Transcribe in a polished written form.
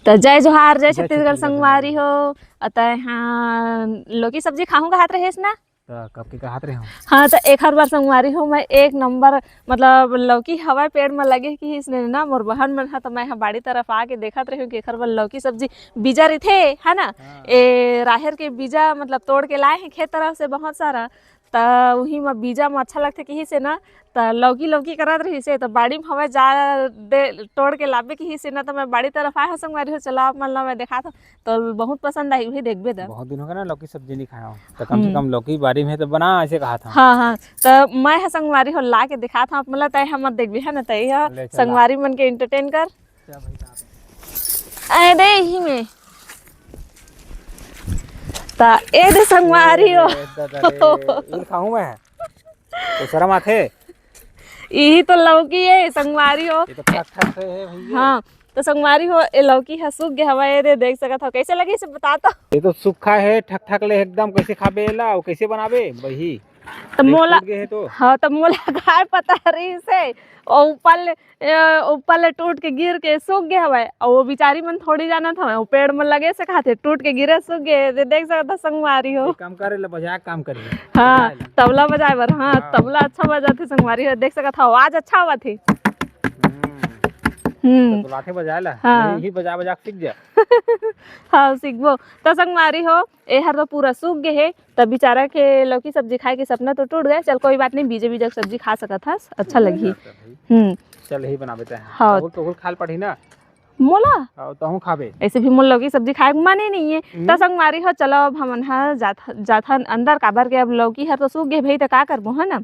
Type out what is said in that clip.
तो जय जोहार, जय जय छत्तीसगढ़ संगवारी हो। अतः हाँ लौकी सब्जी खाऊंगा हाथ रहे ना। तो कब के हाथ रहे हो? हाँ तो एक हर बार संगवारी हो मैं एक नंबर मतलब लौकी हवा पेड़ में लगे कि इसने ना मोर बहन मन तो मैं बाड़ी तरफ आके देखत रही हूँ कि एक हर बार लौकी सब्जी बीजा रही थे है ना। ए राहर के बीजा मतलब तोड़ के लाए हैं खेत तरफ से बहुत सारा। तो वही में बीजा में अच्छा लगता कि से ना तो लौकी लौकी करत रही से तो बाड़ी में हवा जा दे तोड़ के लाबे की से ना तो मैं बाड़ी तरफ आए हो संगवारी हो चला आप मतलब मैं देखा था तो बहुत पसंद आई वही देखबे दा। बहुत दिन हो गए ना लौकी सब्जी नहीं खाया हूँ, तो कम से कम लौकी बारी में तो बना ऐसे कहा था। हाँ हाँ तो मैं है संगवारी हो ला के दिखा था मतलब तय हम देख भी है ना तय ले चला। संगवारी मन के एंटरटेन कर क्या भाई कहाँ पे? अरे ही में ता ए दे संगवारी हो ये खाऊं मैं तो शर्म आथे। यही तो लौकी है संगवारी हो। ये तो ठक ठक से है भैया। हाँ तो संगवारी हो ए लौकी है सूख गया हवा ये देख सकत हो कैसे लगी से बता तो। ये तो सूखा है ठक ठक ले एकदम, कैसे खाबे ला और कैसे बनाबे वही तो मोला है तो। हाँ तो मोला काय पता रही से और ऊपर ले टूट के गिर के सूख गया हवा और वो बेचारी मन थोड़ी जाना था वो पेड़ में लगे से खाते टूट के गिरे सूख गए देख सकता संगवारी हो। काम करे ले बजा काम करिए। हाँ तबला बजाए बर हाँ तबला अच्छा बजाते संगवारी हो देख सकता आवाज अच्छा हुआ थी। तो लाठे बजाएला हाँ। यही बजा बजा सीख जा। हाँ सीखबो तो संगवारी हो ए हर तो पूरा सूख गए है तब बेचारा के लौकी सब्जी खाए के सपना तो टूट गए। चल कोई बात नहीं बीजे बीजे सब्जी खा सकत हस अच्छा लगी। चल यही बना देते हैं। हाँ तो खाल पड़ी ना मोला तो हूँ खाबे ऐसे भी मोल लौकी सब्जी खाए के माने नहीं है तो संगवारी हो चलो अब हमन ह जाथन अंदर काबर के अब लौकी हर तो सूख गए भाई तो का करबो है ना।